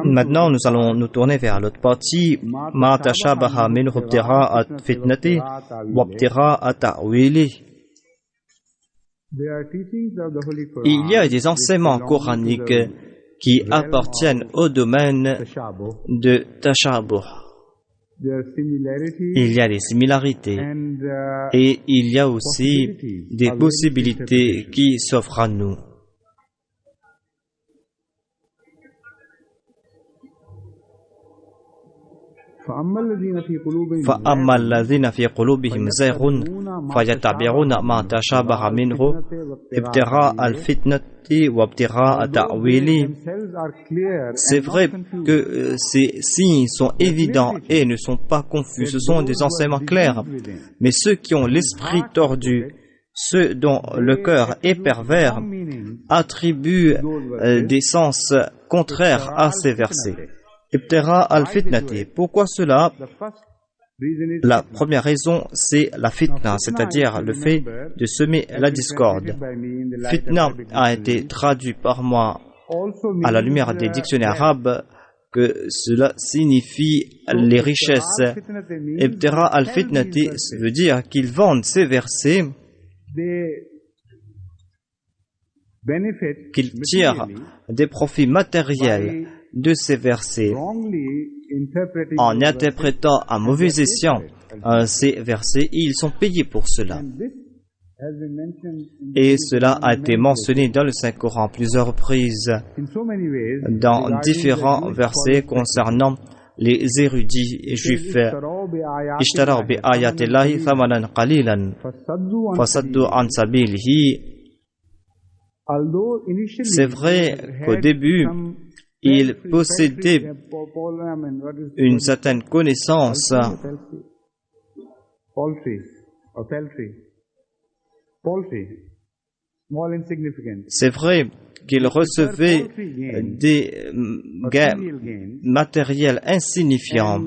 Maintenant, nous allons nous tourner vers l'autre partie. Ma tashabaha minhu ibtira'at fitnati wa ibtira'a ta'wili. Il y a des enseignements coraniques qui appartiennent au domaine de tashabuh. Il y a des similarités et il y a aussi des possibilités qui s'offrent à nous. فَأَمَّا الَّذِينَ فِي قُلُوبِهِمْ زَيْغٌ فَيَتَّبِعُونَ مَا تَشَابَهَ مِنْهُ ابْتِغَاءَ الْفِتْنَةِ وَابْتِغَاءَ تَأْوِيلِهِ. C'est vrai que ces signes sont évidents et ne sont pas confus. Ce sont des enseignements clairs. Mais ceux qui ont l'esprit tordu, ceux dont le cœur est pervers, attribuent des sens contraires à ces versets. Ibtira al-fitnati. Pourquoi cela? La première raison, c'est la fitna, c'est-à-dire le fait de semer la discorde. Fitna a été traduit par moi à la lumière des dictionnaires arabes que cela signifie les richesses. Ibtira al-fitnati, ça veut dire qu'ils vendent ces versets, qu'ils tirent des profits matériels de ces versets en interprétant à mauvais escient ces versets, ils sont payés pour cela. Et cela a été mentionné dans le Saint-Coran plusieurs reprises dans différents versets concernant les érudits juifs. Ishtaraw bi ayatillahi thamanan qalilan fasaddu an sabilihi. C'est vrai qu'au début, ils possédaient une certaine connaissance. C'est vrai qu'ils recevaient des gains matériels insignifiants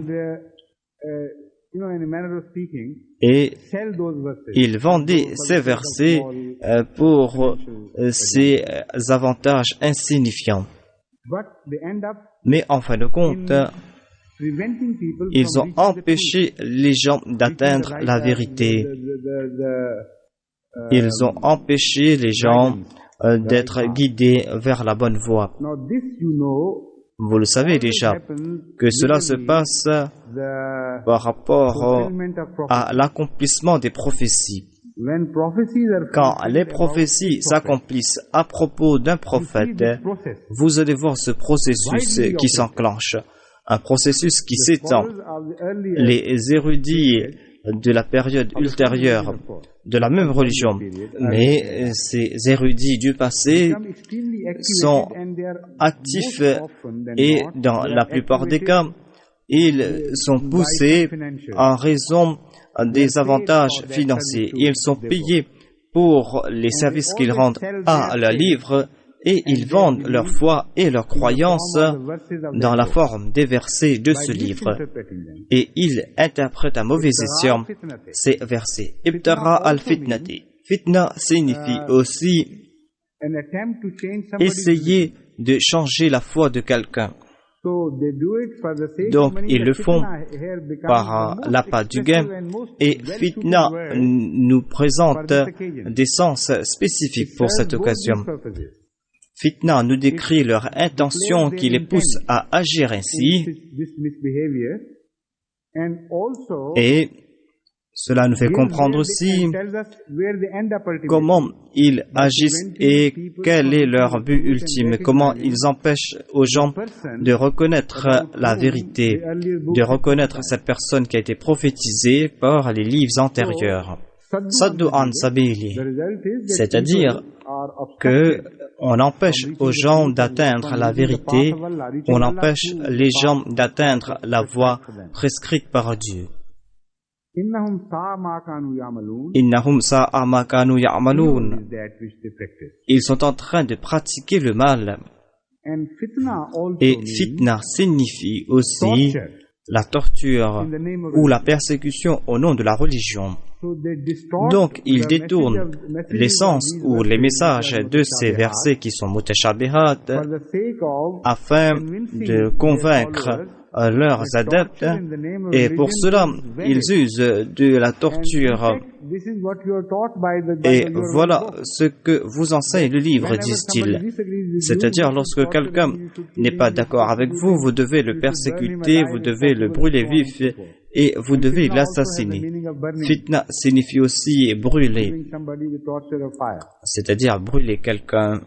et ils vendaient ces versets pour ces avantages insignifiants. Mais en fin de compte, ils ont empêché les gens d'atteindre la vérité. Ils ont empêché les gens d'être guidés vers la bonne voie. Vous le savez déjà, que cela se passe par rapport à l'accomplissement des prophéties. Quand les prophéties s'accomplissent à propos d'un prophète, vous allez voir ce processus qui s'enclenche, un processus qui s'étend. Les érudits de la période ultérieure de la même religion, mais ces érudits du passé sont actifs et dans la plupart des cas, ils sont poussés en raison des avantages financiers. Ils sont payés pour les services qu'ils rendent à leur livre et ils vendent leur foi et leur croyance dans la forme des versets de ce livre. Et ils interprètent à mauvais escient ces versets. Ibtara al-fitnati. Fitna signifie aussi essayer de changer la foi de quelqu'un. Donc, ils le font par l'appât du gain et fitna nous présente des sens spécifiques pour cette occasion. Fitna nous décrit leur intention qui les pousse à agir ainsi et cela nous fait comprendre aussi comment ils agissent et quel est leur but ultime, comment ils empêchent aux gens de reconnaître la vérité, de reconnaître cette personne qui a été prophétisée par les livres antérieurs. Saddu an sabili, c'est-à-dire que on empêche aux gens d'atteindre la vérité, on empêche les gens d'atteindre la voie prescrite par Dieu. Innahum sa'a ma kanu ya'malun. Ils sont en train de pratiquer le mal. Et fitna signifie aussi la torture ou la persécution au nom de la religion. Donc, ils détournent l'essence ou les messages de ces versets qui sont mutashabihat afin de convaincre leurs adeptes, et pour cela, ils usent de la torture. Et voilà ce que vous enseigne le livre, disent-ils. C'est-à-dire, lorsque quelqu'un n'est pas d'accord avec vous, vous devez le persécuter, vous devez le brûler vif et vous devez l'assassiner. Fitna signifie aussi brûler, c'est-à-dire brûler quelqu'un.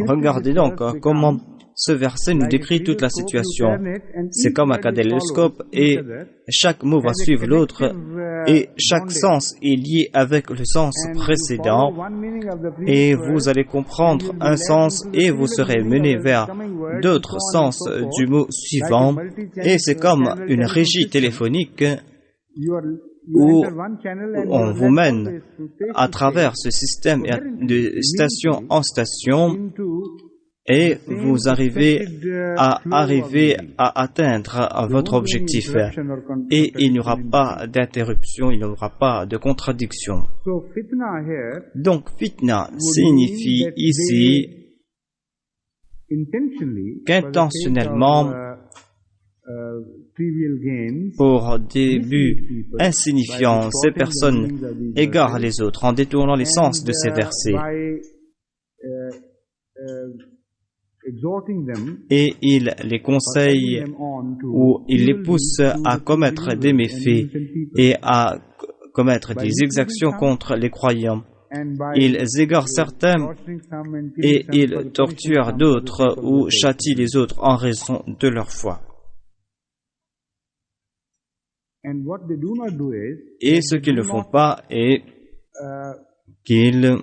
Regardez donc comment ce verset nous décrit toute la situation. C'est comme un kaléidoscope et chaque mot va suivre l'autre et chaque sens est lié avec le sens précédent et vous allez comprendre un sens et vous serez mené vers d'autres sens du mot suivant, et c'est comme une régie téléphonique où on vous mène à travers ce système de station en station et vous arrivez à atteindre votre objectif. Et il n'y aura pas d'interruption, il n'y aura pas de contradiction. Donc, fitna signifie ici qu'intentionnellement, pour des buts insignifiants, ces personnes égarent les autres en détournant les sens de ces versets. Et il les conseille ou il les pousse à commettre des méfaits et à commettre des exactions contre les croyants. Ils égarent certains et ils torturent d'autres ou châtient les autres en raison de leur foi. Et ce qu'ils ne font pas est qu'ils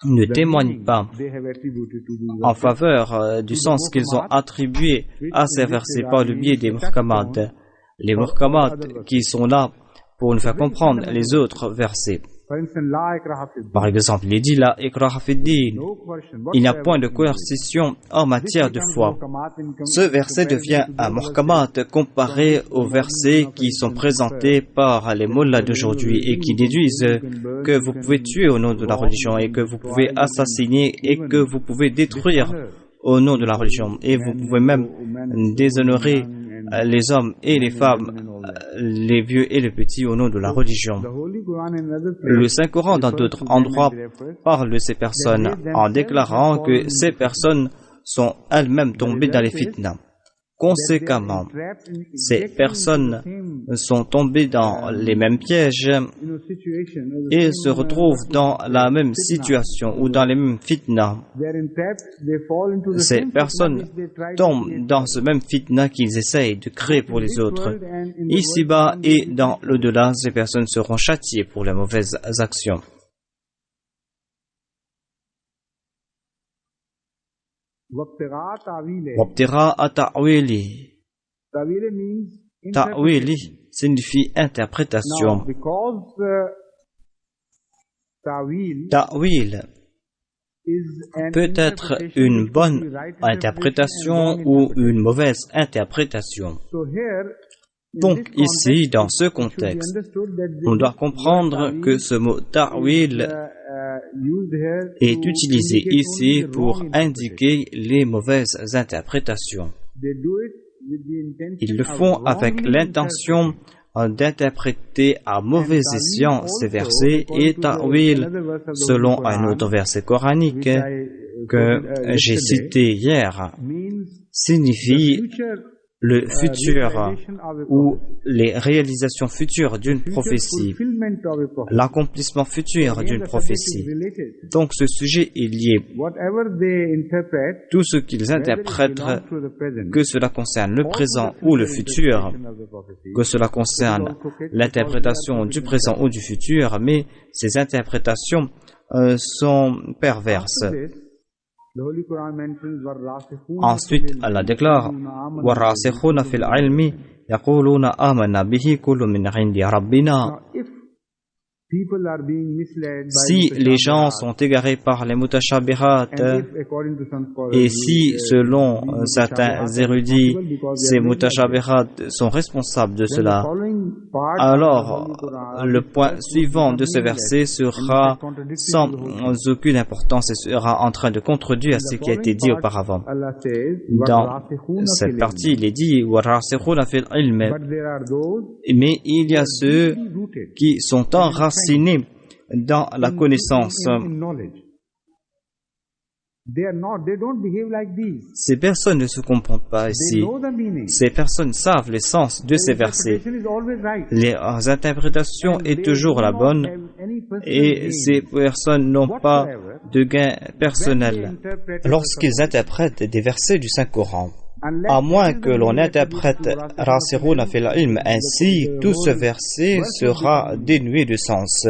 ne témoignent pas en faveur du sens qu'ils ont attribué à ces versets par le biais des muhkamat. Les muhkamat qui sont là pour nous faire comprendre les autres versets. Par exemple, il est dit la ikraha fi din. Il n'y a point de coercition en matière de foi. Ce verset devient un muhkamat comparé aux versets qui sont présentés par les mollahs d'aujourd'hui et qui déduisent que vous pouvez tuer au nom de la religion et que vous pouvez assassiner et que vous pouvez détruire au nom de la religion et vous pouvez même déshonorer les hommes et les femmes, les vieux et les petits au nom de la religion. Le Saint-Coran, dans d'autres endroits, parle de ces personnes en déclarant que ces personnes sont elles-mêmes tombées dans les fitnas. Conséquemment, ces personnes sont tombées dans les mêmes pièges et se retrouvent dans la même situation ou dans les mêmes fitnas. Ces personnes tombent dans ce même fitna qu'ils essayent de créer pour les autres. Ici-bas et dans l'au-delà, ces personnes seront châtiées pour les mauvaises actions. Wabtira ta'wili. Ta'wili signifie interprétation. Ta'wil peut être une bonne interprétation ou une mauvaise interprétation. Donc ici, dans ce contexte, on doit comprendre que ce mot ta'wil est utilisé ici pour indiquer les mauvaises interprétations. Ils le font avec l'intention d'interpréter à mauvais escient ces versets, et ta'wil, selon un autre verset coranique que j'ai cité hier, signifie le futur ou les réalisations futures d'une prophétie, l'accomplissement futur d'une prophétie. Donc ce sujet est lié. Tout ce qu'ils interprètent, que cela concerne le présent ou le futur, que cela concerne l'interprétation du présent ou du futur, mais ces interprétations sont perverses. Ensuite, Allah déclare وَالرَّاسِخُونَ فِي الْعِلْمِ يَقُولُونَ آمَنَّا بِهِ كُلٌّ مِنْ عِنْدِ رَبِّنَا. Si les gens sont égarés par les mutashabihat, et si, selon certains érudits, ces mutashabihat sont responsables de cela, alors le point suivant de ce verset sera sans aucune importance et sera en train de contredire ce qui a été dit auparavant. Dans cette partie, il est dit وَالرَّاسِخُونَ فِي الْعِلْمِ, mais il y a ceux qui sont enracinés dans la connaissance. Ces personnes ne se comportent pas ici. Ces personnes savent le sens de ces versets. Les interprétations est toujours la bonne et ces personnes n'ont pas de gain personnel lorsqu'ils interprètent des versets du Saint-Coran. À moins que l'on interprète Rasiruna fil ilm ainsi, tout ce verset sera dénué de sens.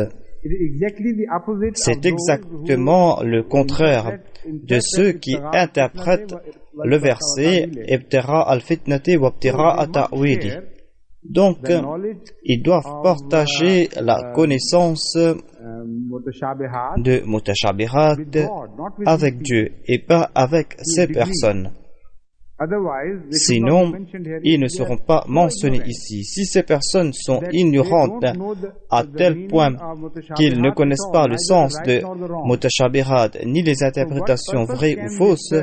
C'est exactement le contraire de ceux qui interprètent le verset Ibtira al-fitnati wa ibtira at-ta'wili. Donc, ils doivent partager la connaissance de mutashabihat avec Dieu et pas avec ces personnes. Sinon, ils ne seront pas mentionnés ici. Si ces personnes sont ignorantes à tel point qu'ils ne connaissent pas le sens de mutashabihat ni les interprétations vraies ou fausses,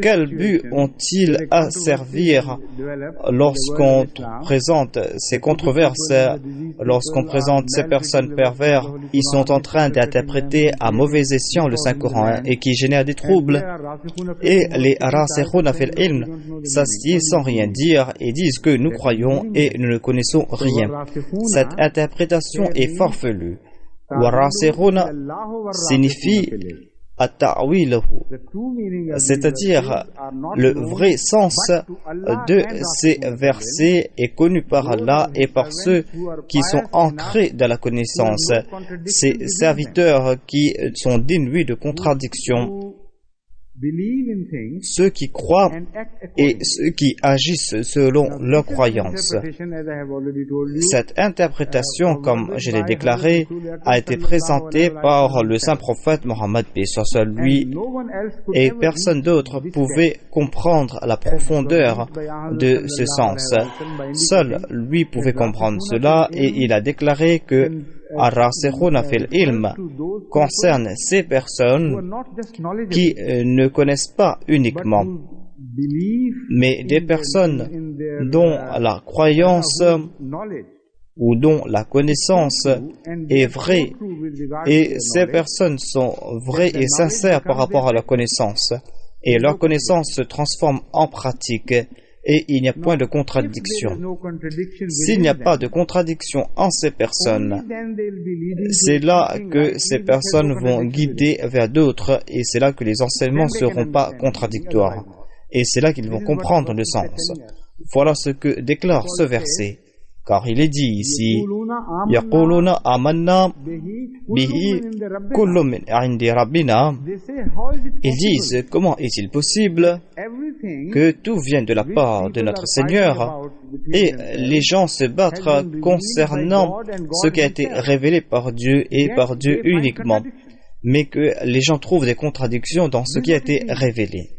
quel but ont-ils à servir lorsqu'on présente ces controverses, lorsqu'on présente ces personnes perverses? Ils sont en train d'interpréter à mauvais escient le Saint-Coran et qui génèrent des troubles. Et les rasikhuna fil ilm s'assiedent sans rien dire et disent que nous croyons et nous ne connaissons rien. Cette interprétation est farfelue. Warasikhuna signifie at-ta'wiluhu, c'est-à-dire le vrai sens de ces versets est connu par Allah et par ceux qui sont ancrés dans la connaissance. Ces serviteurs qui sont dénués de contradictions, ceux qui croient et ceux qui agissent selon leurs croyances. Cette interprétation, comme je l'ai déclaré, a été présentée par le saint prophète Mohammed, paix soit sur lui, et personne d'autre pouvait comprendre la profondeur de ce sens. Seul lui pouvait comprendre cela, et il a déclaré que Ar-Rasikhuna fil ilm concerne ces personnes qui ne connaissent pas uniquement, mais des personnes dont la croyance ou dont la connaissance est vraie, et ces personnes sont vraies et sincères par rapport à la connaissance, et leur connaissance se transforme en pratique. Et il n'y a point de contradiction. S'il n'y a pas de contradiction en ces personnes, c'est là que ces personnes vont guider vers d'autres et c'est là que les enseignements ne seront pas contradictoires. Et c'est là qu'ils vont comprendre le sens. Voilà ce que déclare ce verset. Car il est dit ici, Yaquluna amanna bihi kullu min indi rabbina. Ils disent, comment est-il possible que tout vienne de la part de notre Seigneur? Et les gens se battent concernant ce qui a été révélé par Dieu et par Dieu uniquement, mais que les gens trouvent des contradictions dans ce qui a été révélé.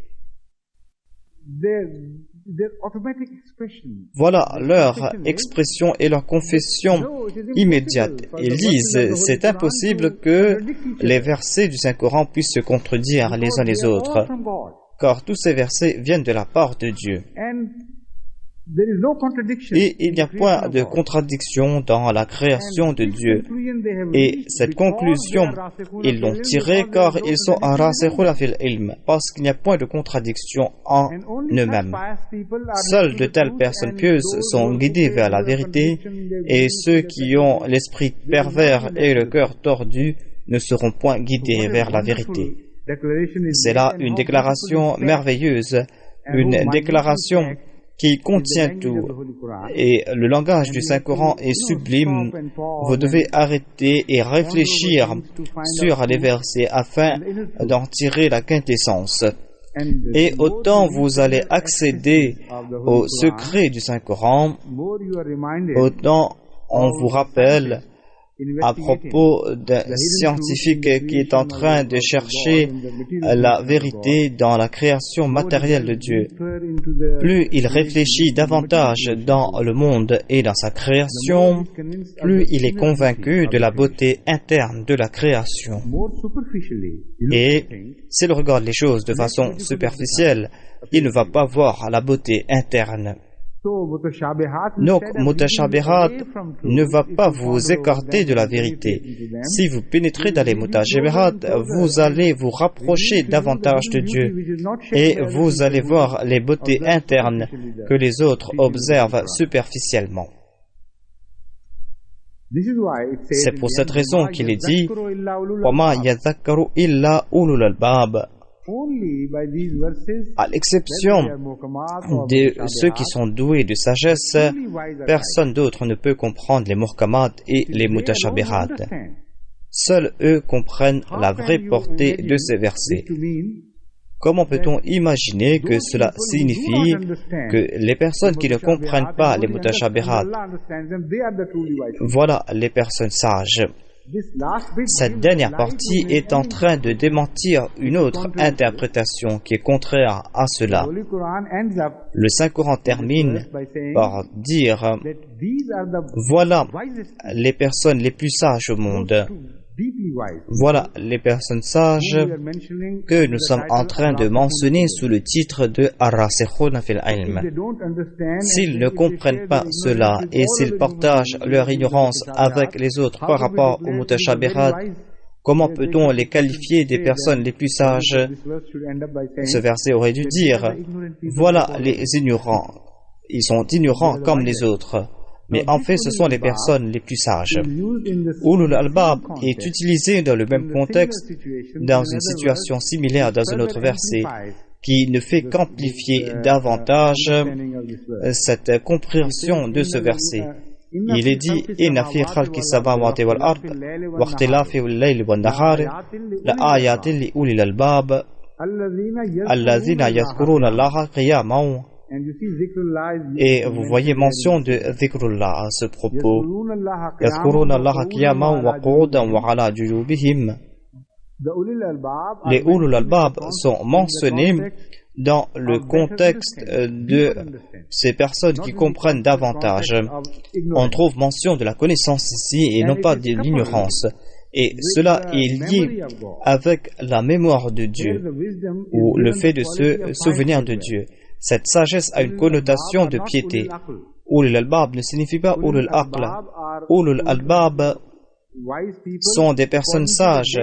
Voilà leur expression et leur confession immédiate. Ils disent, c'est impossible que les versets du Saint-Coran puissent se contredire les uns les autres, car tous ces versets viennent de la part de Dieu. Et il n'y a point de contradiction dans la création de Dieu. Et cette conclusion, ils l'ont tirée car ils sont rasikhuna fil ilm, parce qu'il n'y a point de contradiction en eux-mêmes. Seules de telles personnes pieuses sont guidées vers la vérité, et ceux qui ont l'esprit pervers et le cœur tordu ne seront point guidés vers la vérité. C'est là une déclaration merveilleuse, une déclaration qui contient tout. Et le langage du Saint-Coran est sublime. Vous devez arrêter et réfléchir sur les versets afin d'en tirer la quintessence. Et autant vous allez accéder au secret du Saint-Coran, autant on vous rappelle à propos d'un scientifique qui est en train de chercher la vérité dans la création matérielle de Dieu. Plus il réfléchit davantage dans le monde et dans sa création, plus il est convaincu de la beauté interne de la création. Et s'il regarde les choses de façon superficielle, il ne va pas voir la beauté interne. Donc, mutashabihat ne va pas vous écarter de la vérité. Si vous pénétrez dans les mutashabihat, vous allez vous rapprocher davantage de Dieu et vous allez voir les beautés internes que les autres observent superficiellement. C'est pour cette raison qu'il est dit وَمَا يَذَّكَّرُ إِلَّا أُولُو الْأَلْبَابِ. À l'exception de ceux qui sont doués de sagesse, personne d'autre ne peut comprendre les muhkamat et les mutashabihat. Seuls eux comprennent la vraie portée de ces versets. Comment peut-on imaginer que cela signifie que les personnes qui ne comprennent pas les mutashabihat, voilà les personnes sages? Cette dernière partie est en train de démentir une autre interprétation qui est contraire à cela. Le Saint-Coran termine par dire « Voilà les personnes les plus sages au monde ». Voilà les personnes sages que nous sommes en train de mentionner sous le titre de Ar-Rasikhun fil Ilm. S'ils ne comprennent pas cela et s'ils partagent leur ignorance avec les autres par rapport aux mutashabihat, comment peut-on les qualifier des personnes les plus sages? Ce verset aurait dû dire « Voilà les ignorants, ils sont ignorants comme les autres ». Mais en fait, ce sont les personnes les plus sages. Ulul Albab est utilisé dans le même contexte, dans une situation similaire dans un autre verset, qui ne fait qu'amplifier davantage cette compréhension de ce verset. Il est dit Inna fi khalqi samawati wal ard wa ikhtilafi al-layli wan nahari la ayatin li ulil albab alladhina yadhkuruna Allaha qiyaman. Et vous voyez mention de dhikrullah à ce propos. Yadhkuruna Allaha qiyaman wa qu'udan wa ala junubihim. Les ulul albab sont mentionnés dans le contexte de ces personnes qui comprennent davantage. On trouve mention de la connaissance ici et non pas de l'ignorance. Et cela est lié avec la mémoire de Dieu ou le fait de se souvenir de Dieu. Cette sagesse a une connotation de piété. Ulul albab ne signifie pas ulul aql. Ulul albab sont des personnes sages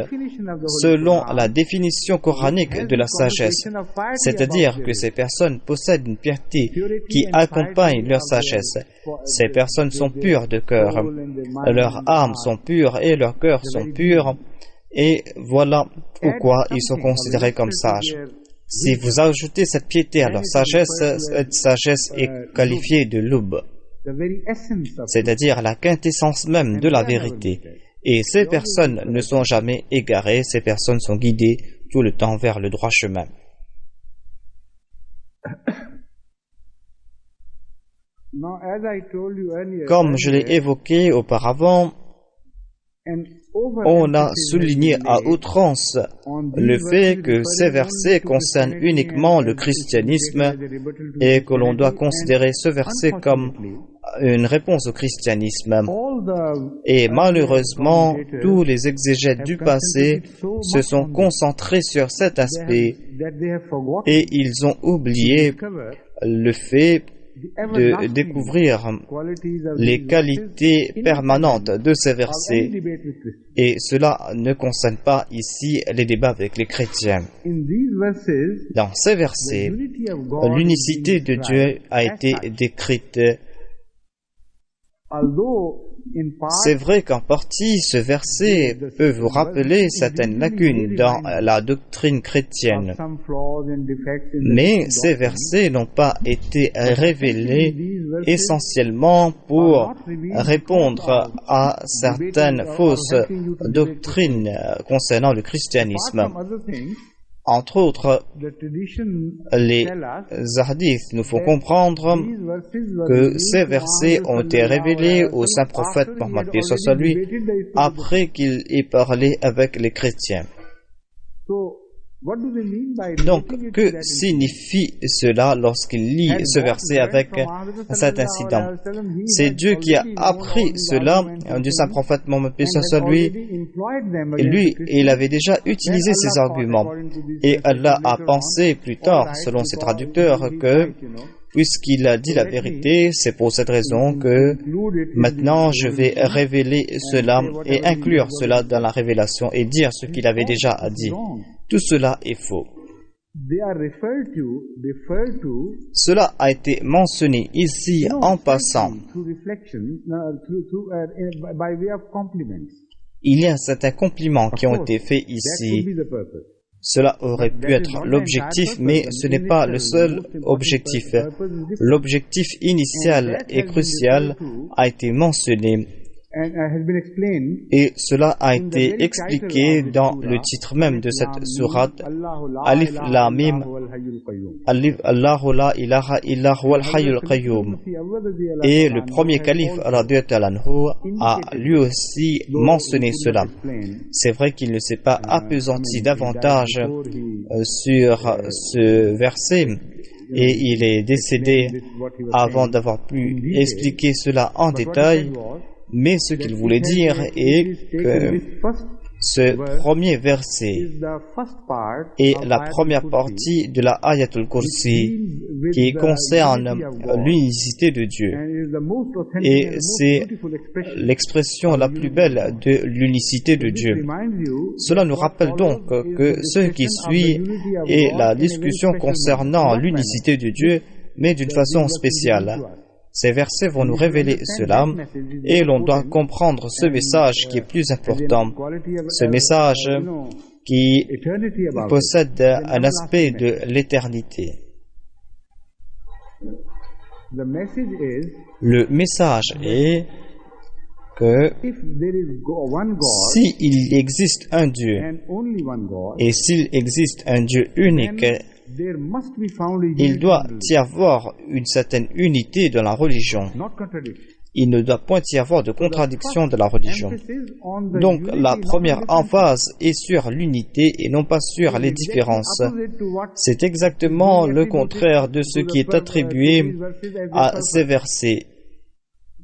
selon la définition coranique de la sagesse, c'est-à-dire que ces personnes possèdent une piété qui accompagne leur sagesse. Ces personnes sont pures de cœur, leurs âmes sont pures et leurs cœurs sont purs, et voilà pourquoi ils sont considérés comme sages. Si vous ajoutez cette piété à leur sagesse, cette sagesse est qualifiée de lub, c'est-à-dire la quintessence même de la vérité. Et ces personnes ne sont jamais égarées, ces personnes sont guidées tout le temps vers le droit chemin. Comme je l'ai évoqué auparavant, on a souligné à outrance le fait que ces versets concernent uniquement le christianisme et que l'on doit considérer ce verset comme une réponse au christianisme. Et malheureusement, tous les exégètes du passé se sont concentrés sur cet aspect et ils ont oublié le fait de découvrir les qualités permanentes de ces versets, et cela ne concerne pas ici les débats avec les chrétiens. Dans ces versets, l'unicité de Dieu a été décrite. C'est vrai qu'en partie, ce verset peut vous rappeler certaines lacunes dans la doctrine chrétienne, mais ces versets n'ont pas été révélés essentiellement pour répondre à certaines fausses doctrines concernant le christianisme. Entre autres, les hadiths nous font comprendre que ces versets ont été révélés au saint prophète Mohammed lui après qu'il ait parlé avec les chrétiens. Donc, que signifie cela lorsqu'il lit ce verset avec cet incident? C'est Dieu qui a appris cela du saint prophète Mohammed lui, il avait déjà utilisé ces arguments. Et Allah a pensé plus tard, selon ses traducteurs, que puisqu'il a dit la vérité, c'est pour cette raison que maintenant je vais révéler cela et inclure cela dans la révélation et dire ce qu'il avait déjà dit. Tout cela est faux. Cela a été mentionné ici en passant. Il y a certains compliments qui ont été faits ici. Cela aurait pu être l'objectif, mais ce n'est pas le seul objectif. L'objectif initial et crucial a été mentionné. Et cela a été expliqué dans le titre même de cette sourate, Alif Lam Mim, Allahu la ilaha illa huwal hayyul qayyum. Et le premier calife radiyallahu anhu a lui aussi mentionné cela. C'est vrai qu'il ne s'est pas appesanti davantage sur ce verset et il est décédé avant d'avoir pu expliquer cela en détail. Mais ce qu'il voulait dire est que ce premier verset est la première partie de la Ayatul Kursi qui concerne l'unicité de Dieu. Et c'est l'expression la plus belle de l'unicité de Dieu. Cela nous rappelle donc que ce qui suit est la discussion concernant l'unicité de Dieu, mais d'une façon spéciale. Ces versets vont nous révéler cela et l'on doit comprendre ce message qui est plus important, ce message qui possède un aspect de l'éternité. Le message est que s'il existe un Dieu et s'il existe un Dieu unique, il doit y avoir une certaine unité dans la religion. Il ne doit point y avoir de contradiction de la religion. Donc la première emphase est sur l'unité et non pas sur les différences. C'est exactement le contraire de ce qui est attribué à ces versets.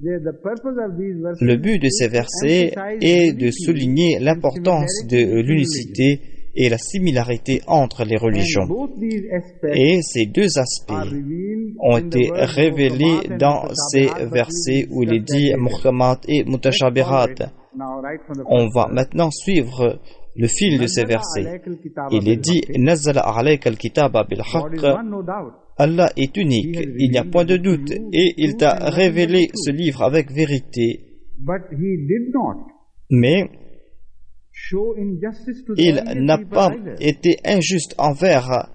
Le but de ces versets est de souligner l'importance de l'unicité et la similarité entre les religions. Et ces deux aspects ont été révélés dans ces versets où il est dit Muhkamat et Mutashabihat. On va maintenant suivre le fil de ces versets. Il est dit Nazzala alayka al-kitaba bil-haqq. Allah est unique, il n'y a point de doute, et il t'a révélé ce livre avec vérité. Mais il n'a pas été injuste envers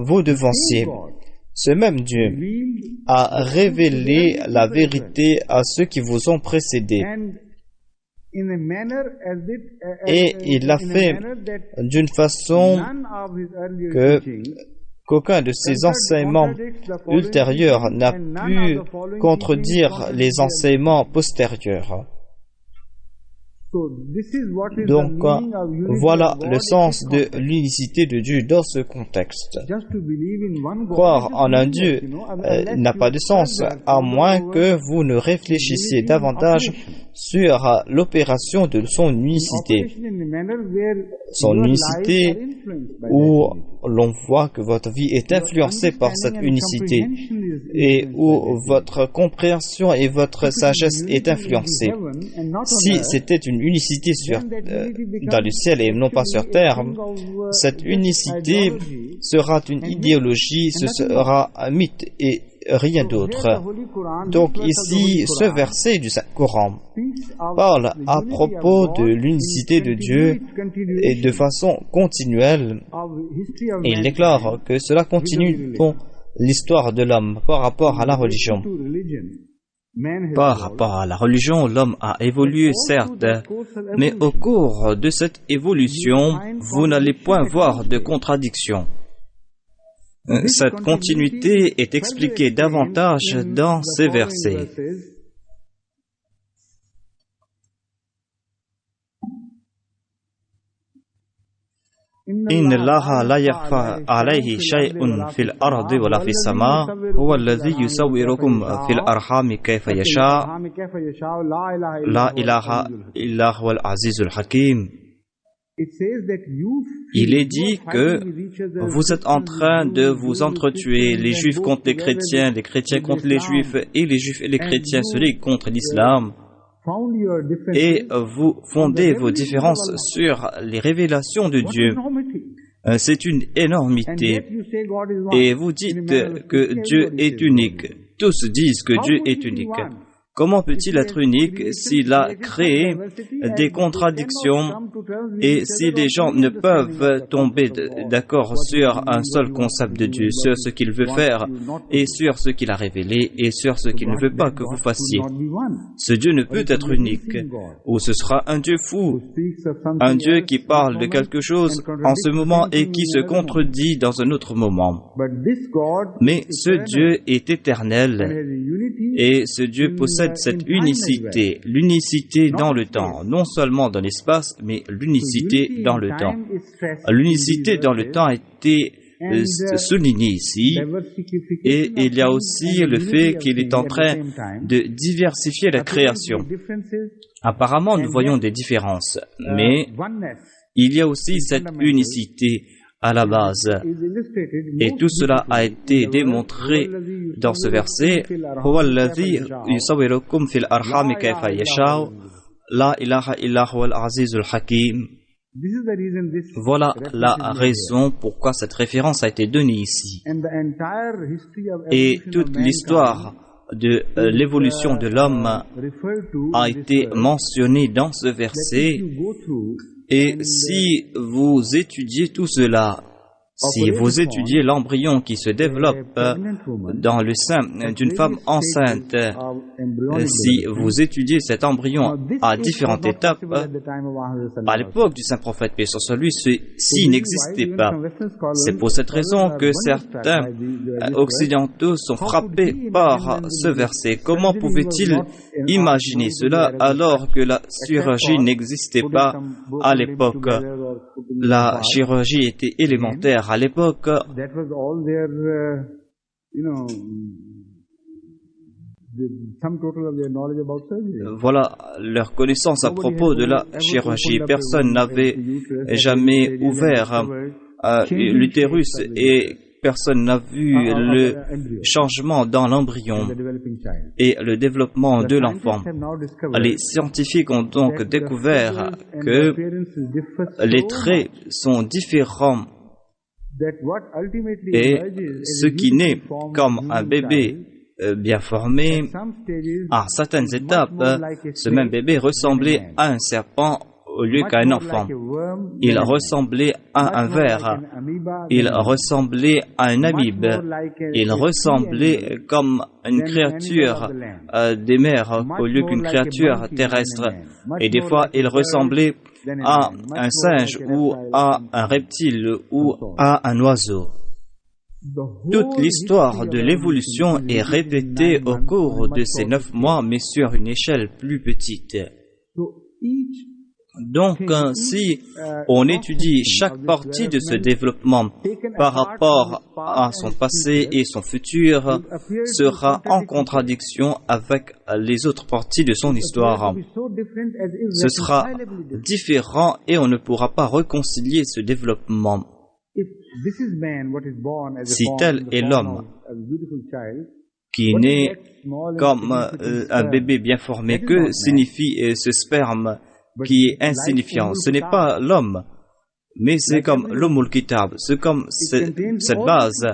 vos devanciers. Ce même Dieu a révélé la vérité à ceux qui vous ont précédés. Et il l'a fait d'une façon qu'aucun de ses enseignements ultérieurs n'a pu contredire les enseignements postérieurs. Donc, voilà le sens de l'unicité de Dieu dans ce contexte. Croire en un Dieu n'a pas de sens, à moins que vous ne réfléchissiez davantage sur l'opération de son unicité. Son unicité où l'on voit que votre vie est influencée par cette unicité et où votre compréhension et votre sagesse est influencée. Si c'était une unicité dans le ciel et non pas sur terre, cette unicité sera une idéologie, ce sera un mythe et rien d'autre. Donc ici, ce verset du Saint-Coran parle à propos de l'unicité de Dieu et de façon continuelle. Et il déclare que cela continue pour l'histoire de l'homme par rapport à la religion. Par rapport à la religion, l'homme a évolué, certes, mais au cours de cette évolution, vous n'allez point voir de contradiction. Cette continuité est expliquée davantage dans ces versets. إن الله لا يخفى عليه شيء في الأرض ولا في السماء هو الذي يصوركم في الأرحام كيف يشاء لا إله إلا هو العزيز الحكيم. Il est dit que vous êtes en train de vous entretuer, les juifs contre les chrétiens contre les juifs et les juifs et les chrétiens se liguent contre l'islam. Et vous fondez vos différences sur les révélations de Dieu. C'est une énormité. Et vous dites que Dieu est unique. Tous disent que Dieu est unique. Comment peut-il être unique s'il a créé des contradictions et si les gens ne peuvent tomber d'accord sur un seul concept de Dieu, sur ce qu'il veut faire et sur ce qu'il a révélé et sur ce qu'il ne veut pas que vous fassiez? Ce Dieu ne peut être unique, ou ce sera un Dieu fou, un Dieu qui parle de quelque chose en ce moment et qui se contredit dans un autre moment. Mais ce Dieu est éternel et ce Dieu possède cette unicité, l'unicité dans le temps, non seulement dans l'espace, mais l'unicité dans le temps. L'unicité dans le temps a été soulignée ici, et il y a aussi le fait qu'il est en train de diversifier la création. Apparemment, nous voyons des différences, mais il y a aussi cette unicité à la base. Et tout cela a été démontré dans ce verset. Voilà la raison pourquoi cette référence a été donnée ici. Et toute l'histoire de l'évolution de l'homme a été mentionnée dans ce verset. Et si vous étudiez tout cela, si vous étudiez l'embryon qui se développe dans le sein d'une femme enceinte, si vous étudiez cet embryon à différentes étapes, à l'époque du saint prophète, paix sur lui, ceci n'existait pas. C'est pour cette raison que certains occidentaux sont frappés par ce verset. Comment pouvaient-ils imaginer cela alors que la chirurgie n'existait pas à l'époque? La chirurgie était élémentaire à l'époque. Voilà leur connaissance à propos de la chirurgie. Personne n'avait jamais ouvert l'utérus et personne n'a vu le changement dans l'embryon et le développement de l'enfant. Les scientifiques ont donc découvert que les traits sont différents et ce qui naît comme un bébé bien formé, à certaines étapes, ce même bébé ressemblait à un serpent au lieu qu'à un enfant. Il ressemblait à un ver, il ressemblait à un amibe, il ressemblait comme une créature des mers au lieu qu'une créature terrestre. Et des fois, il ressemblait à un singe ou à un reptile ou à un oiseau. Toute l'histoire de l'évolution est répétée au cours de ces 9 mois, mais sur une échelle plus petite. Donc, si on étudie chaque partie de ce développement par rapport à son passé et son futur, sera en contradiction avec les autres parties de son histoire. Ce sera différent et on ne pourra pas réconcilier ce développement. Si tel est l'homme qui naît comme un bébé bien formé, que signifie ce sperme qui est insignifiant? Ce n'est pas l'homme, mais c'est comme l'Ummul Kitab, c'est comme cette base.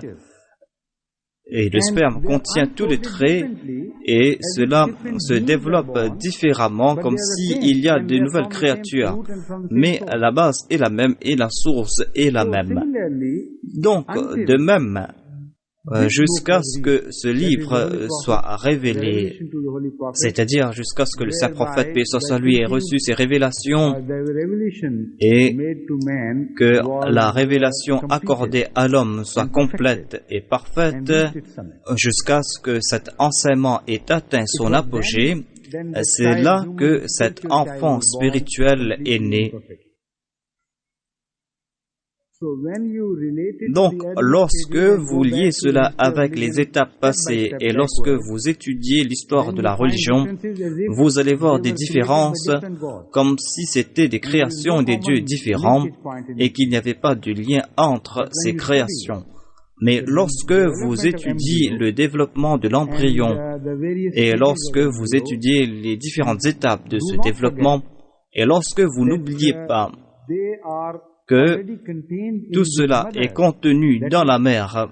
Et le sperme contient tous les traits et cela se développe différemment comme s'il y a de nouvelles créatures. Mais la base est la même et la source est la même. Donc, de même, jusqu'à ce que ce livre soit révélé, c'est-à-dire jusqu'à ce que le saint prophète, paix soit sur lui, ait reçu ces révélations et que la révélation accordée à l'homme soit complète et parfaite, jusqu'à ce que cet enseignement ait atteint son apogée. C'est là que cet enfant spirituel est né. Donc, lorsque vous liez cela avec les étapes passées et lorsque vous étudiez l'histoire de la religion, vous allez voir des différences comme si c'était des créations des dieux différents et qu'il n'y avait pas de lien entre ces créations. Mais lorsque vous étudiez le développement de l'embryon et lorsque vous étudiez les différentes étapes de ce développement et lorsque vous n'oubliez pas que tout cela est contenu dans la mère,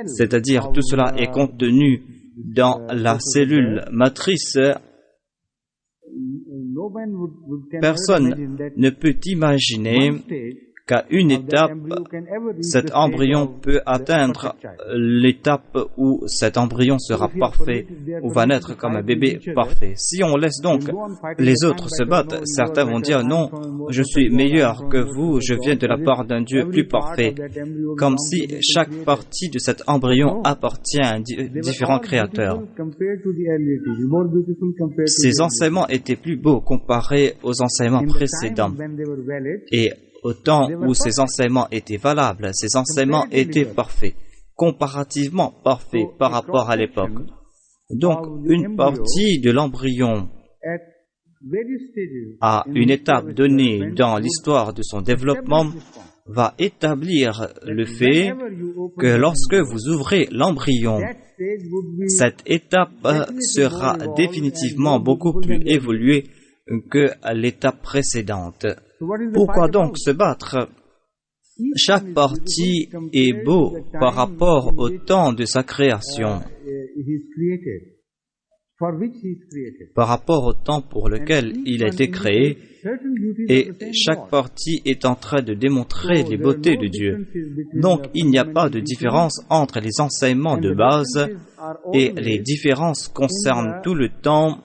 c'est-à-dire tout cela est contenu dans la cellule matrice, personne ne peut imaginer qu'à une étape, cet embryon peut atteindre l'étape où cet embryon sera parfait ou va naître comme un bébé parfait. Si on laisse donc les autres se battre, certains vont dire non, je suis meilleur que vous, je viens de la part d'un Dieu plus parfait, comme si chaque partie de cet embryon appartient à un différent créateur. Ces enseignements étaient plus beaux comparés aux enseignements précédents. Et au temps où ces enseignements étaient valables, ces enseignements étaient parfaits, comparativement parfaits par rapport à l'époque. Donc, une partie de l'embryon à une étape donnée dans l'histoire de son développement va établir le fait que lorsque vous ouvrez l'embryon, cette étape sera définitivement beaucoup plus évoluée que l'étape précédente. Pourquoi donc se battre? Chaque partie est beau par rapport au temps de sa création, par rapport au temps pour lequel il a été créé, et chaque partie est en train de démontrer les beautés de Dieu. Donc il n'y a pas de différence entre les enseignements de base et les différences concernent tout le temps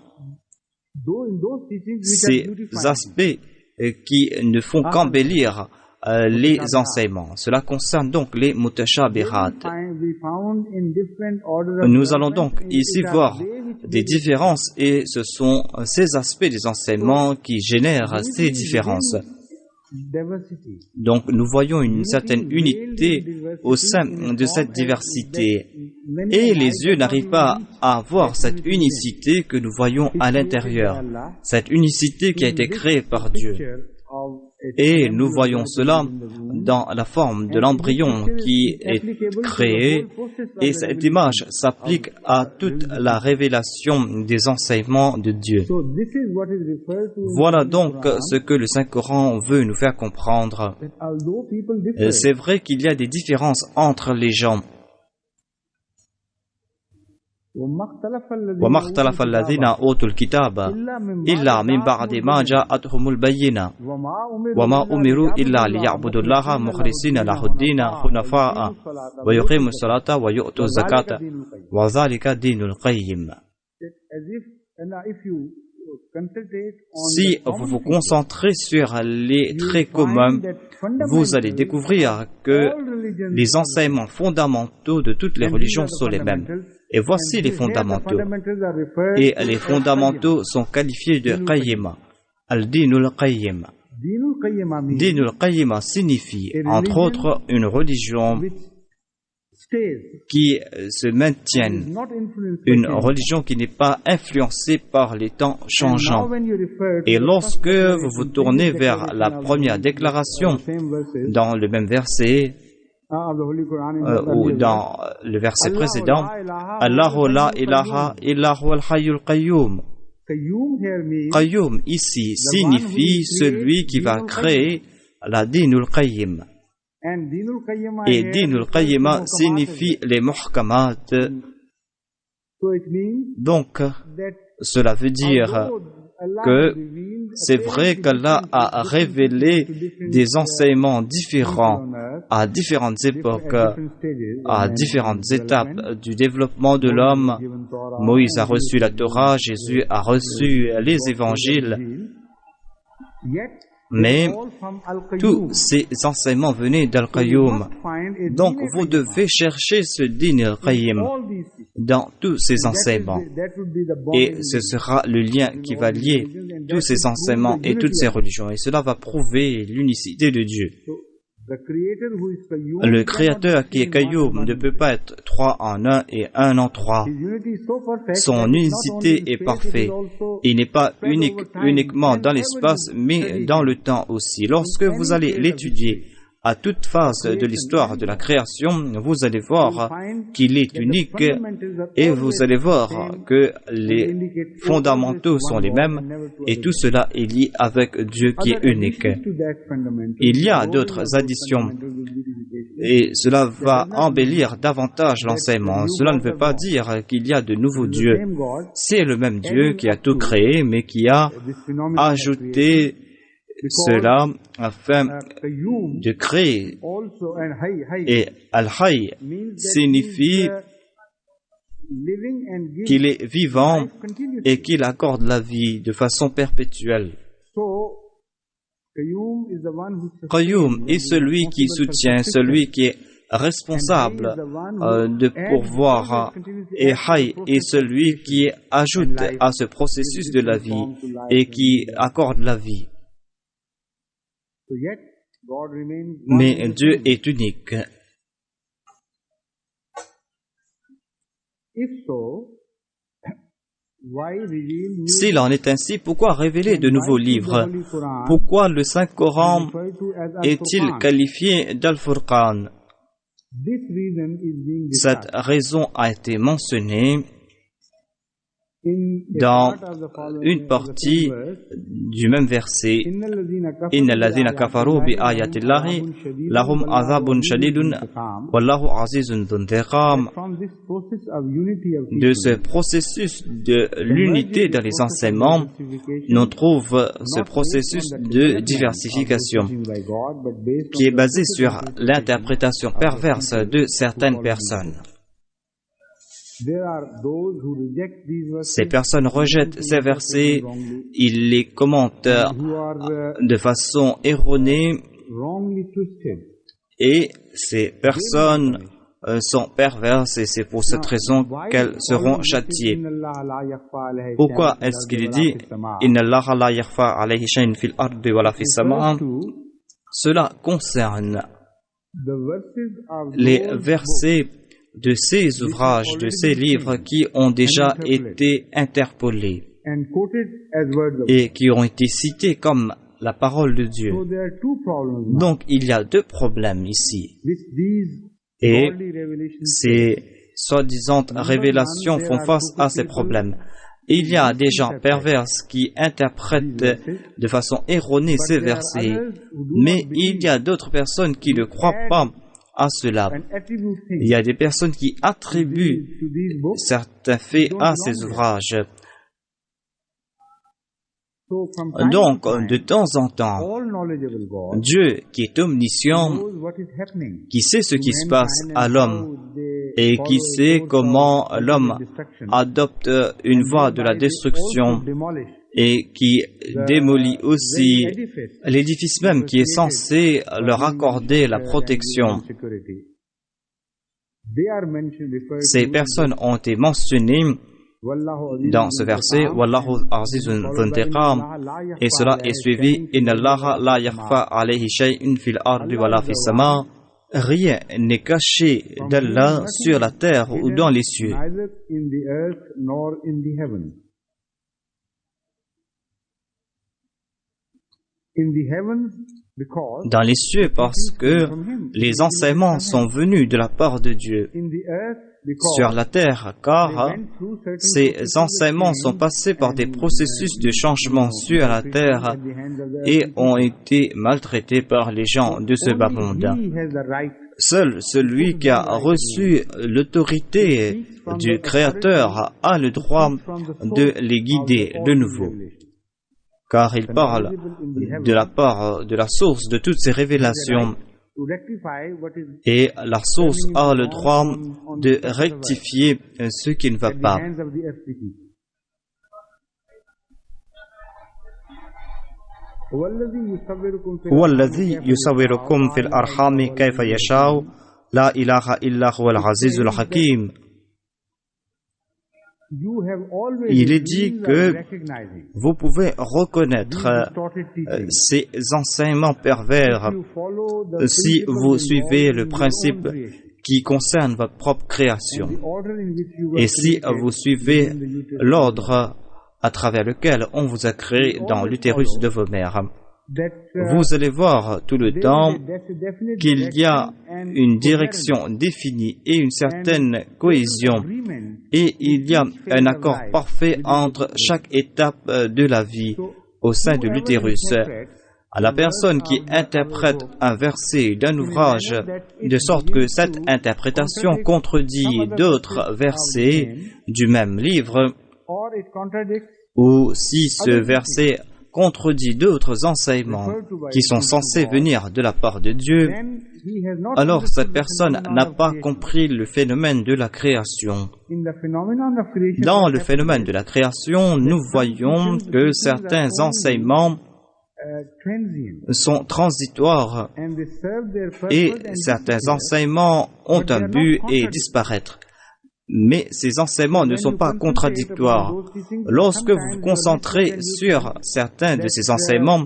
ces aspects qui ne font qu'embellir les enseignements. Cela concerne donc les mutashabihat. Nous allons donc ici voir des différences et ce sont ces aspects des enseignements qui génèrent ces différences. Donc nous voyons une certaine unité au sein de cette diversité et les yeux n'arrivent pas à voir cette unicité que nous voyons à l'intérieur, cette unicité qui a été créée par Dieu. Et nous voyons cela dans la forme de l'embryon qui est créé et cette image s'applique à toute la révélation des enseignements de Dieu. Voilà donc ce que le Saint-Coran veut nous faire comprendre. C'est vrai qu'il y a des différences entre les gens. وما اختلف الذين أوتوا الكتاب إلا من بعد ما جاءتهم البينة وما أمروا إلا ليعبدوا الله مخلصين له الدين حنفاء ويقيموا الصلاة ويؤتوا الزكاة وذلك دين القيم. Si vous vous concentrez sur les traits communs, vous allez découvrir que les enseignements fondamentaux de toutes les religions sont les mêmes. Et voici les fondamentaux. Et les fondamentaux sont qualifiés de qayyima. Al-dinul qayyim. Dinul qayyima signifie, entre autres, une religion qui se maintienne, une religion qui n'est pas influencée par les temps changeants. Et lorsque vous vous tournez vers la première déclaration dans le même verset, ou dans le verset précédent, Allahu la ilaha illahu al-hayyul qayyum. Qayyum ici signifie celui qui va créer la dinul qayyim. Et dinul qayyima signifie les muhkamat. Donc, cela veut dire que c'est vrai qu'Allah a révélé des enseignements différents à différentes époques, à différentes étapes du développement de l'homme. Moïse a reçu la Torah, Jésus a reçu les évangiles, mais tous ces enseignements venaient d'Al-Qayyum. Donc vous devez chercher ce din al-Qayyim dans tous ces enseignements. Et ce sera le lien qui va lier tous ces enseignements et toutes ces religions. Et cela va prouver l'unicité de Dieu. Le Créateur qui est Qayyum ne peut pas être trois en un et un en trois. Son unicité est parfaite. Il n'est pas uniquement dans l'espace, mais dans le temps aussi. Lorsque vous allez l'étudier à toute phase de l'histoire de la création, vous allez voir qu'il est unique et vous allez voir que les fondamentaux sont les mêmes et tout cela est lié avec Dieu qui est unique. Il y a d'autres additions et cela va embellir davantage l'enseignement. Cela ne veut pas dire qu'il y a de nouveaux dieux. C'est le même Dieu qui a tout créé mais qui a ajouté cela afin de créer. Et Al-Hayy signifie qu'il est vivant et qu'il accorde la vie de façon perpétuelle. Qayyum est celui qui soutient, celui qui est responsable de pourvoir, et Hayy est celui qui ajoute à ce processus de la vie et qui accorde la vie. Mais Dieu est unique. S'il en est ainsi, pourquoi révéler de nouveaux livres? Pourquoi le Saint-Coran est-il qualifié d'Al-Furqan? Cette raison a été mentionnée dans une partie du même verset. Inna alladhina kafaru bi ayatillahi lahum azabun shadidun wallahu azizun dhuntiqam. De ce processus de l'unité dans les enseignements, on trouve ce processus de diversification qui est basé sur l'interprétation perverse de certaines personnes. Ces personnes rejettent ces versets, ils les commentent de façon erronée et ces personnes sont perverses et c'est pour cette raison qu'elles seront châtiées. Pourquoi est-ce qu'il dit Inna Allaha la yakhfa alayhi shay'un fil ardi wa la fis sama'? Cela concerne les versets de ces ouvrages, de ces livres qui ont déjà été interpolés et qui ont été cités comme la parole de Dieu. Donc il y a deux problèmes ici. Et ces soi-disant révélations font face à ces problèmes. Il y a des gens pervers qui interprètent de façon erronée ces versets, mais il y a d'autres personnes qui ne croient pas à cela. Il y a des personnes qui attribuent certains faits à ces ouvrages. Donc, de temps en temps, Dieu, qui est omniscient, qui sait ce qui se passe à l'homme et qui sait comment l'homme adopte une voie de la destruction et qui démolit aussi l'édifice même qui est censé leur accorder la protection. Ces personnes ont été mentionnées dans ce verset, Wallahu azizun dhuntiqam, et cela est suivi, Inna Allaha la yakhfa alayhi shay'un fil ardi wa la fis sama'. Rien n'est caché d'Allah sur la terre ou dans les cieux. Dans les cieux parce que les enseignements sont venus de la part de Dieu. Sur la terre, car ces enseignements sont passés par des processus de changement sur la terre et ont été maltraités par les gens de ce bas monde. Seul celui qui a reçu l'autorité du Créateur a le droit de les guider de nouveau. car il parle de la part de la source de toutes ces révélations. Et la source a le droit de rectifier ce qui ne va pas. والذي يصوركم في الأرحام كيف يشاء لا إله إلا هو العزيز الحكيم. Il est dit que vous pouvez reconnaître ces enseignements pervers si vous suivez le principe qui concerne votre propre création et si vous suivez l'ordre à travers lequel on vous a créé dans l'utérus de vos mères. Vous allez voir tout le temps qu'il y a une direction définie et une certaine cohésion, et il y a un accord parfait entre chaque étape de la vie au sein de l'utérus. À la personne qui interprète un verset d'un ouvrage de sorte que cette interprétation contredit d'autres versets du même livre, ou si ce verset contredit d'autres enseignements qui sont censés venir de la part de Dieu, alors cette personne n'a pas compris le phénomène de la création. Dans le phénomène de la création, nous voyons que certains enseignements sont transitoires et certains enseignements ont un but et disparaître. Mais ces enseignements ne sont pas contradictoires. Lorsque vous vous concentrez sur certains de ces enseignements,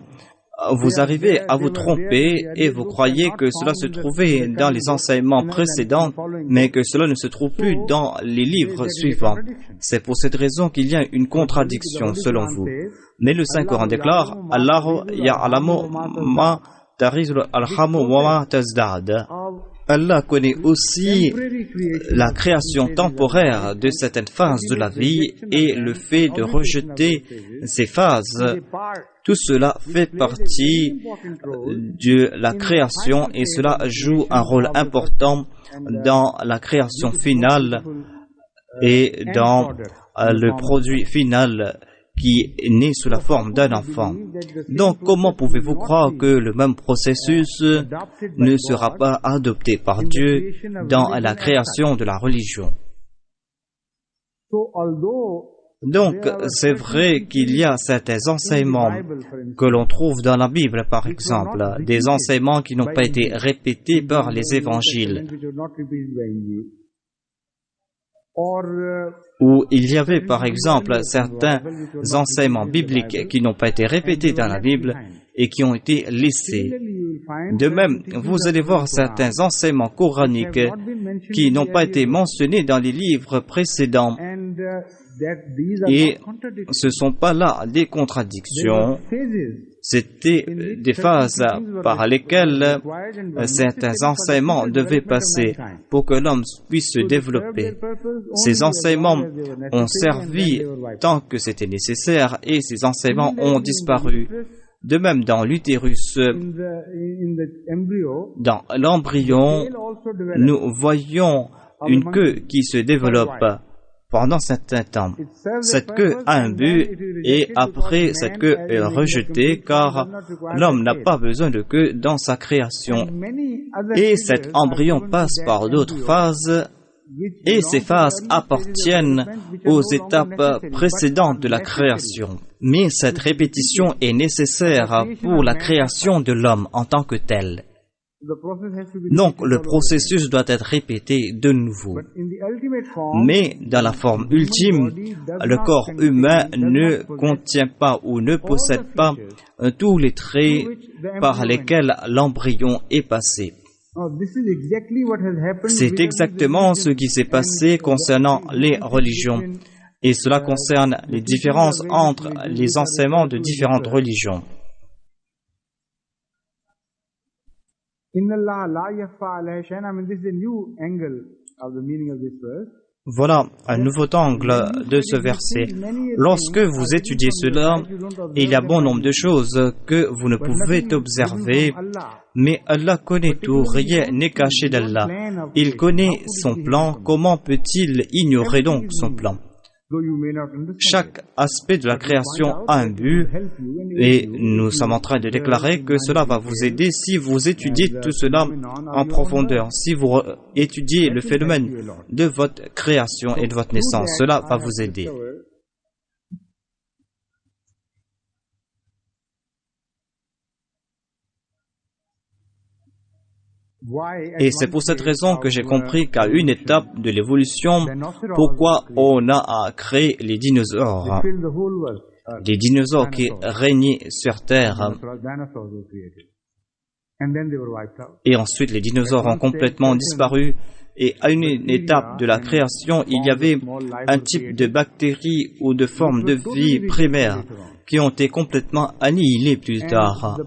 vous arrivez à vous tromper et vous croyez que cela se trouvait dans les enseignements précédents, mais que cela ne se trouve plus dans les livres suivants. C'est pour cette raison qu'il y a une contradiction selon vous. Mais le Saint-Coran déclare « Allahu ya'lamu ma tarizul alhamu wa ma tazdad » Allah connaît aussi la création temporaire de certaines phases de la vie et le fait de rejeter ces phases. Tout cela fait partie de la création et cela joue un rôle important dans la création finale et dans le produit final qui est né sous la forme d'un enfant. Donc, comment pouvez-vous croire que le même processus ne sera pas adopté par Dieu dans la création de la religion? Donc, c'est vrai qu'il y a certains enseignements que l'on trouve dans la Bible, par exemple, des enseignements qui n'ont pas été répétés par les évangiles, où il y avait par exemple certains enseignements bibliques qui n'ont pas été répétés dans la Bible et qui ont été laissés. De même, vous allez voir certains enseignements coraniques qui n'ont pas été mentionnés dans les livres précédents. Et ce ne sont pas là des contradictions, c'était des phases par lesquelles certains enseignements devaient passer pour que l'homme puisse se développer. Ces enseignements ont servi tant que c'était nécessaire et ces enseignements ont disparu. De même, dans l'utérus, dans l'embryon, nous voyons une queue qui se développe pendant un certain temps. Cette queue a un but et après cette queue est rejetée car l'homme n'a pas besoin de queue dans sa création. Et cet embryon passe par d'autres phases et ces phases appartiennent aux étapes précédentes de la création. Mais cette répétition est nécessaire pour la création de l'homme en tant que tel. Donc, le processus doit être répété de nouveau. Mais dans la forme ultime, le corps humain ne contient pas ou ne possède pas tous les traits par lesquels l'embryon est passé. C'est exactement ce qui s'est passé concernant les religions. Et cela concerne les différences entre les enseignements de différentes religions. Voilà un nouveau angle de ce verset. Lorsque vous étudiez cela, il y a bon nombre de choses que vous ne pouvez observer, mais Allah connaît tout, rien n'est caché d'Allah. Il connaît son plan, comment peut-il ignorer donc son plan? Chaque aspect de la création a un but et nous sommes en train de déclarer que cela va vous aider si vous étudiez tout cela en profondeur, si vous étudiez le phénomène de votre création et de votre naissance. Cela va vous aider. Et c'est pour cette raison que j'ai compris qu'à une étape de l'évolution, pourquoi on a créé les dinosaures. Les dinosaures qui régnaient sur Terre. Et ensuite, les dinosaures ont complètement disparu. Et à une étape de la création, il y avait un type de bactéries ou de formes de vie primaires qui ont été complètement annihilées plus tard.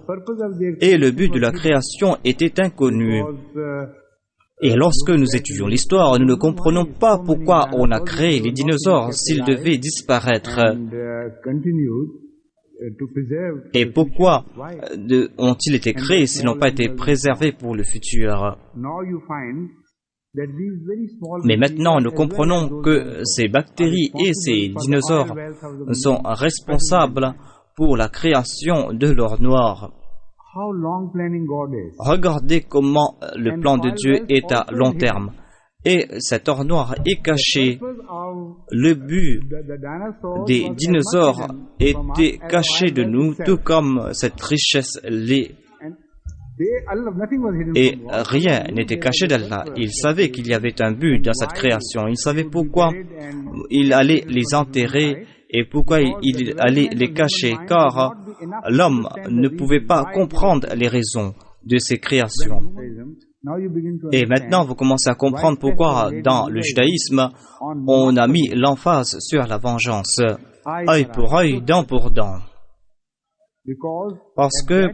Et le but de la création était inconnu. Et lorsque nous étudions l'histoire, nous ne comprenons pas pourquoi on a créé les dinosaures s'ils devaient disparaître. Et pourquoi ont-ils été créés s'ils n'ont pas été préservés pour le futur? Mais maintenant, nous comprenons que ces bactéries et ces dinosaures sont responsables pour la création de l'or noir. Regardez comment le plan de Dieu est à long terme. Et cet or noir est caché. Le but des dinosaures était caché de nous, tout comme cette richesse l'est. Et rien n'était caché d'Allah. Il savait qu'il y avait un but dans cette création. Il savait pourquoi il allait les enterrer et pourquoi il allait les cacher, car l'homme ne pouvait pas comprendre les raisons de ces créations. Et maintenant, vous commencez à comprendre pourquoi dans le judaïsme, on a mis l'emphase sur la vengeance, œil pour œil, dent pour dent. Parce que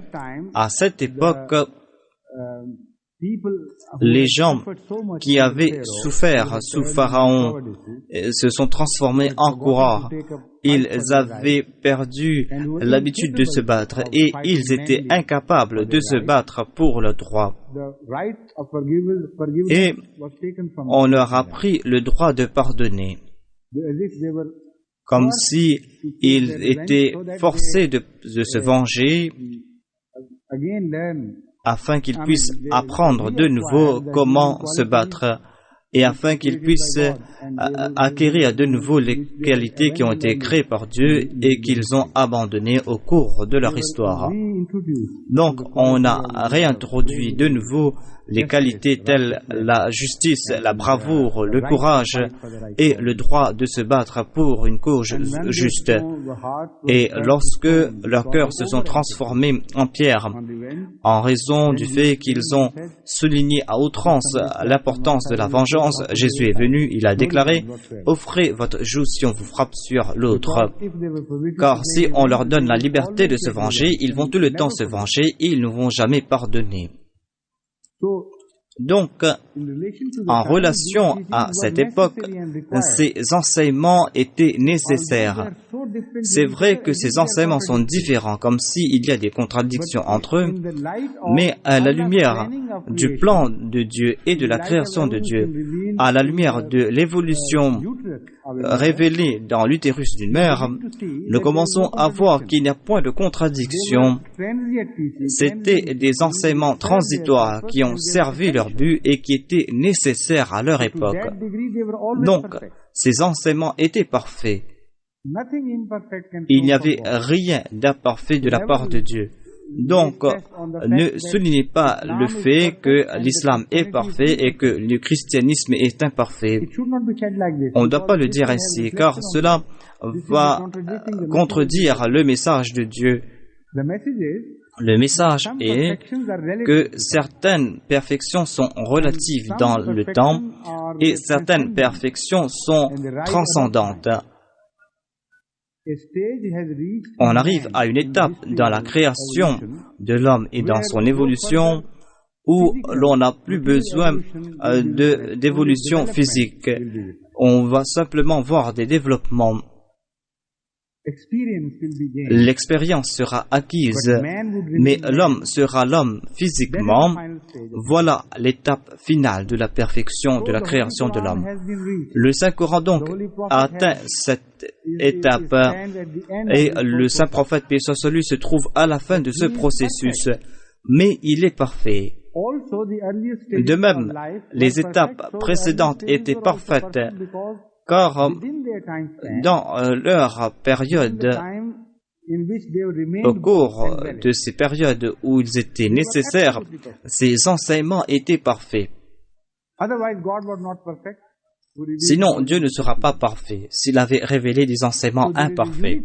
à cette époque, les gens qui avaient souffert sous Pharaon se sont transformés en coureurs. Ils avaient perdu l'habitude de se battre et ils étaient incapables de se battre pour le droit. Et on leur a pris le droit de pardonner, comme si ils étaient forcés de se venger afin qu'ils puissent apprendre de nouveau comment se battre et afin qu'ils puissent acquérir de nouveau les qualités qui ont été créées par Dieu et qu'ils ont abandonnées au cours de leur histoire. Donc, on a réintroduit de nouveau les qualités telles la justice, la bravoure, le courage et le droit de se battre pour une cause juste. Et lorsque leurs cœurs se sont transformés en pierre, en raison du fait qu'ils ont souligné à outrance l'importance de la vengeance, Jésus est venu, il a déclaré « Offrez votre joug si on vous frappe sur l'autre. » Car si on leur donne la liberté de se venger, ils vont tout le temps se venger et ils ne vont jamais pardonner. Donc, en relation à cette époque, ces enseignements étaient nécessaires. C'est vrai que ces enseignements sont différents, comme s'il y a des contradictions entre eux, mais à la lumière du plan de Dieu et de la création de Dieu, à la lumière de l'évolution révélée dans l'utérus d'une mère, nous commençons à voir qu'il n'y a point de contradiction. C'était des enseignements transitoires qui ont servi leur but et qui étaient nécessaires à leur époque. Donc, ces enseignements étaient parfaits. Il n'y avait rien d'imparfait de la part de Dieu. Donc, ne soulignez pas le fait que l'islam est parfait et que le christianisme est imparfait. On ne doit pas le dire ainsi, car cela va contredire le message de Dieu. Le message est que certaines perfections sont relatives dans le temps et certaines perfections sont transcendantes. On arrive à une étape dans la création de l'homme et dans son évolution où l'on n'a plus besoin d'évolution physique. On va simplement voir des développements. l'expérience sera acquise, mais l'homme sera l'homme physiquement. Voilà l'étape finale de la perfection de la création de l'homme. Le Saint-Coran donc a atteint cette étape et le Saint-Prophète, paix soit sur lui, se trouve à la fin de ce processus, mais il est parfait. De même, les étapes précédentes étaient parfaites, car dans leur période, au cours de ces périodes où ils étaient nécessaires, ces enseignements étaient parfaits. Sinon, Dieu ne sera pas parfait s'il avait révélé des enseignements imparfaits.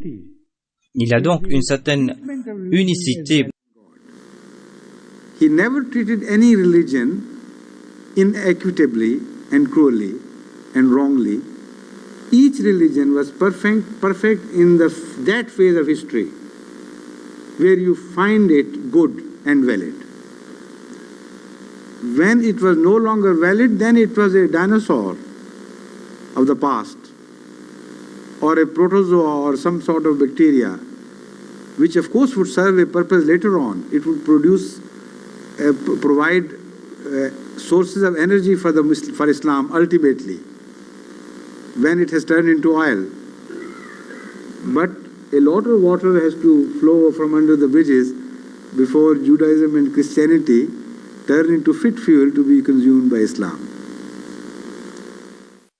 Il y a donc une certaine unicité. He never treated any religion inequitably and cruelly and wrongly. Each religion was perfect in that phase of history where you find it good and valid. When it was no longer valid, then it was a dinosaur of the past, or a protozoa or some sort of bacteria, which of course would serve a purpose later on. It would provide sources of energy for Islam ultimately, when it has turned into oil. But a lot of water has to flow from under the bridges before Judaism and Christianity turn into fit fuel to be consumed by Islam.